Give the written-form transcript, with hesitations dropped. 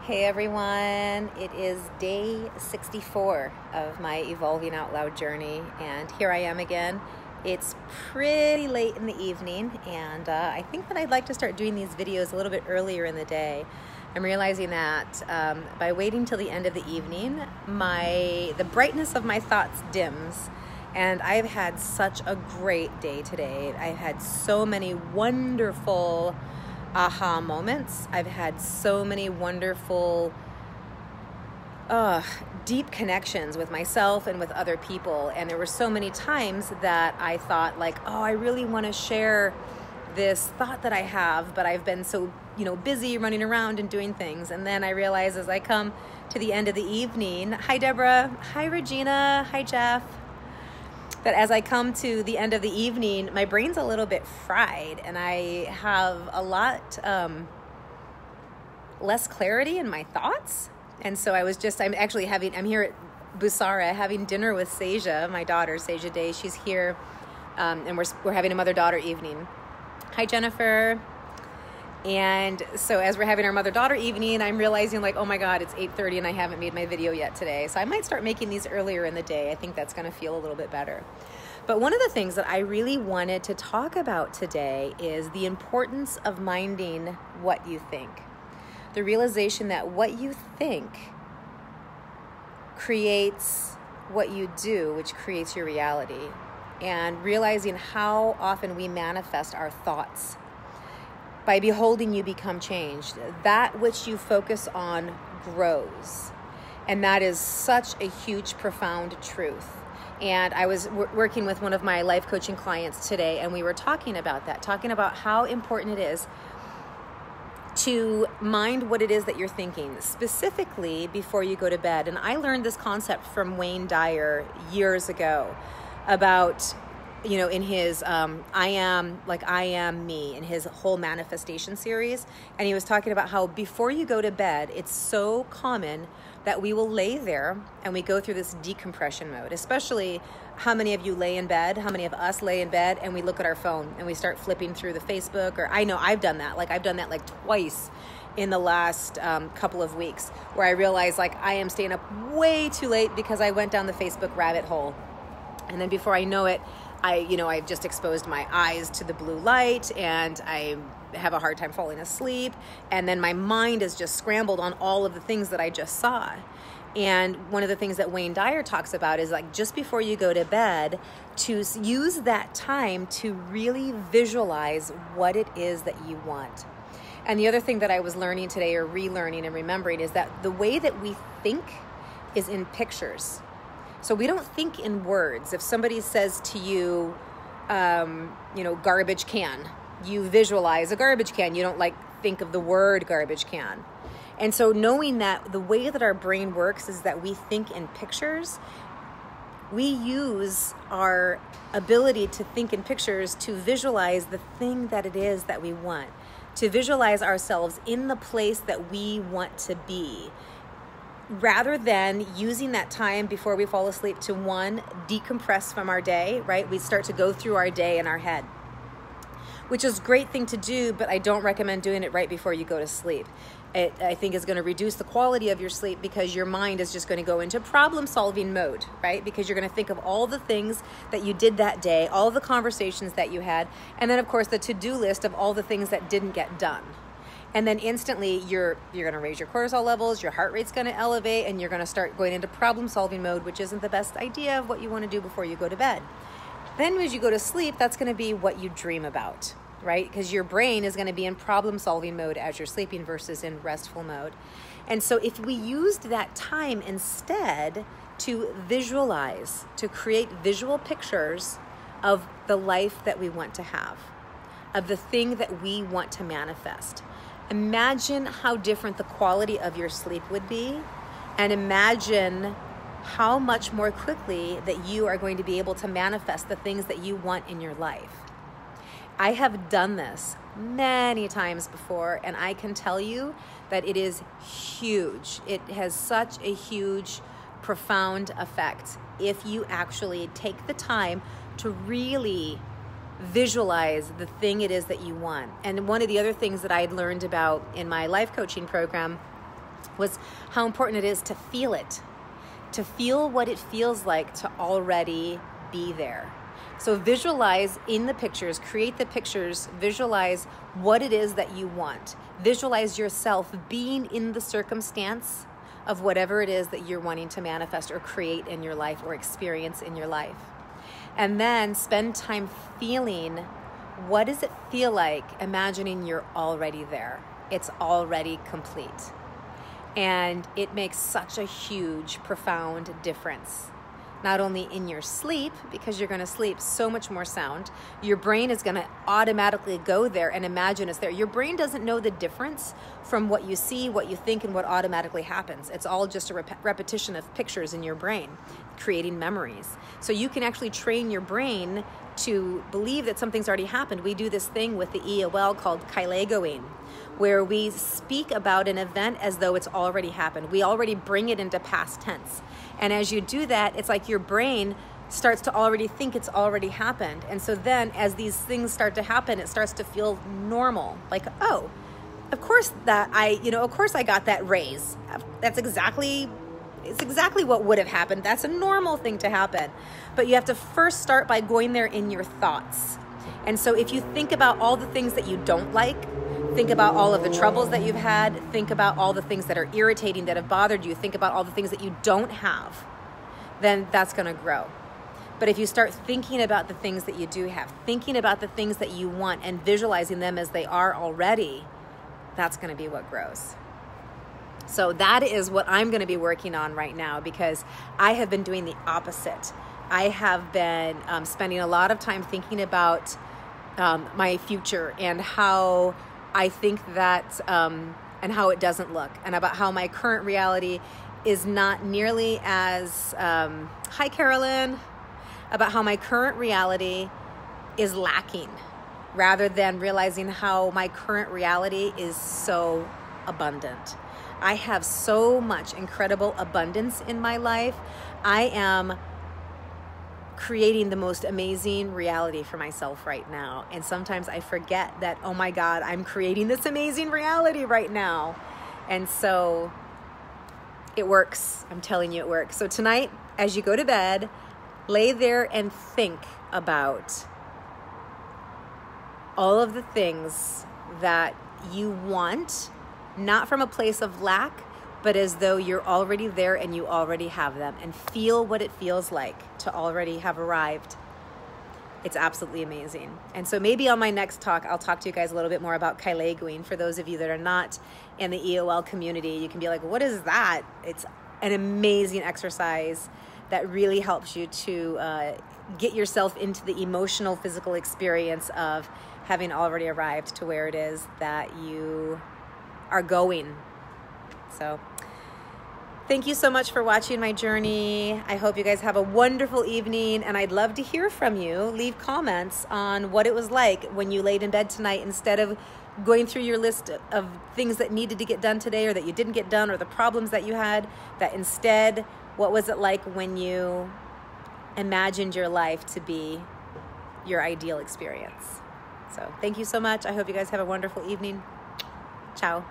Hey everyone, it is day 64 of my Evolving Out Loud journey, and here I am again. It's pretty late in the evening, and I think that I'd like to start doing these videos a little bit earlier in the day. I'm realizing that by waiting till the end of the evening, the brightness of my thoughts dims, and I've had such a great day today. I've had so many wonderful aha moments. I've had so many wonderful deep connections with myself and with other people, and there were so many times that I thought like, oh, I really want to share this thought that I have, but I've been so busy running around and doing things. And then I realize as I come to the end of the evening, hi Deborah, hi Regina, hi Jeff, that as I come to the end of the evening, my brain's a little bit fried and I have a lot less clarity in my thoughts. And so I'm here at Busara having dinner with Seja, my daughter, Seja Day. She's here, and we're having a mother-daughter evening. Hi, Jennifer. And so as we're having our mother-daughter evening, I'm realizing like, oh my God, it's 8:30 and I haven't made my video yet today. So I might start making these earlier in the day. I think that's going to feel a little bit better. But one of the things that I really wanted to talk about today is the importance of minding what you think. The realization that what you think creates what you do, which creates your reality. And realizing how often we manifest our thoughts. By beholding, you become changed. That which you focus on grows. And that is such a huge, profound truth. And I was working with one of my life coaching clients today, and we were talking about that, talking about how important it is to mind what it is that you're thinking, specifically before you go to bed. And I learned this concept from Wayne Dyer years ago about in his I Am Me, in his whole manifestation series. And he was talking about how before you go to bed, it's so common that we will lay there and we go through this decompression mode, especially how many of you lay in bed, how many of us lay in bed and we look at our phone and we start flipping through the Facebook, or I know I've done that. I've done that twice in the last couple of weeks, where I realized I am staying up way too late because I went down the Facebook rabbit hole. And then before I know it, I've just exposed my eyes to the blue light and I have a hard time falling asleep. And then my mind is just scrambled on all of the things that I just saw. And one of the things that Wayne Dyer talks about is just before you go to bed, to use that time to really visualize what it is that you want. And the other thing that I was learning today, or relearning and remembering, is that the way that we think is in pictures. So we don't think in words. If somebody says to you, garbage can, you visualize a garbage can. You don't think of the word garbage can. And so knowing that the way that our brain works is that we think in pictures, we use our ability to think in pictures to visualize the thing that it is that we want, to visualize ourselves in the place that we want to be, rather than using that time before we fall asleep to decompress from our day, right? We start to go through our day in our head, which is a great thing to do, but I don't recommend doing it right before you go to sleep. I think is going to reduce the quality of your sleep because your mind is just going to go into problem-solving mode, right? Because you're going to think of all the things that you did that day, all the conversations that you had, and then, of course, the to-do list of all the things that didn't get done. And then instantly you're going to raise your cortisol levels, your heart rate's going to elevate, and you're going to start going into problem-solving mode, which isn't the best idea of what you want to do before you go to bed. Then as you go to sleep, that's going to be what you dream about, right? Because your brain is going to be in problem-solving mode as you're sleeping versus in restful mode. And so if we used that time instead to visualize, to create visual pictures of the life that we want to have, of the thing that we want to manifest, imagine how different the quality of your sleep would be, and imagine how much more quickly that you are going to be able to manifest the things that you want in your life. I have done this many times before, and I can tell you that it is huge. It has such a huge, profound effect if you actually take the time to really visualize the thing it is that you want. And one of the other things that I'd learned about in my life coaching program was how important it is to feel it, to feel what it feels like to already be there. So visualize in the pictures, create the pictures, visualize what it is that you want. Visualize yourself being in the circumstance of whatever it is that you're wanting to manifest or create in your life or experience in your life. And then spend time feeling, what does it feel like imagining you're already there? It's already complete. And it makes such a huge, profound difference. Not only in your sleep, because you're going to sleep so much more sound, your brain is going to automatically go there and imagine it's there. Your brain doesn't know the difference from what you see, what you think, and what automatically happens. It's all just a repetition of pictures in your brain, creating memories. So you can actually train your brain to believe that something's already happened. We do this thing with the EOL called Kailegoing, where we speak about an event as though it's already happened. We already bring it into past tense. And as you do that, it's like your brain starts to already think it's already happened. And so then as these things start to happen, it starts to feel normal. Like, oh, of course I got that raise. It's exactly what would have happened. That's a normal thing to happen. But you have to first start by going there in your thoughts. And so if you think about all the things that you don't like, think about all of the troubles that you've had, think about all the things that are irritating, that have bothered you, think about all the things that you don't have, then that's going to grow. But if you start thinking about the things that you do have, thinking about the things that you want and visualizing them as they are already, that's going to be what grows. So that is what I'm going to be working on right now, because I have been doing the opposite. I have been spending a lot of time thinking about my future and how I think that, and how it doesn't look, and about how my current reality is not nearly as, hi Carolyn, about how my current reality is lacking, rather than realizing how my current reality is so abundant. I have so much incredible abundance in my life. I am creating the most amazing reality for myself right now. And sometimes I forget that, oh my God, I'm creating this amazing reality right now. And so it works. I'm telling you, it works. So tonight, as you go to bed, lay there and think about all of the things that you want, not from a place of lack, but as though you're already there and you already have them, and feel what it feels like to already have arrived. It's absolutely amazing. And so maybe on my next talk, I'll talk to you guys a little bit more about Kailegoing. For those of you that are not in the EOL community, you can be like, what is that? It's an amazing exercise that really helps you to get yourself into the emotional, physical experience of having already arrived to where it is that you are going. So thank you so much for watching my journey. I hope you guys have a wonderful evening, and I'd love to hear from you. Leave comments on what it was like when you laid in bed tonight, instead of going through your list of things that needed to get done today or that you didn't get done, or the problems that you had, that instead, what was it like when you imagined your life to be your ideal experience? So thank you so much. I hope you guys have a wonderful evening. Ciao.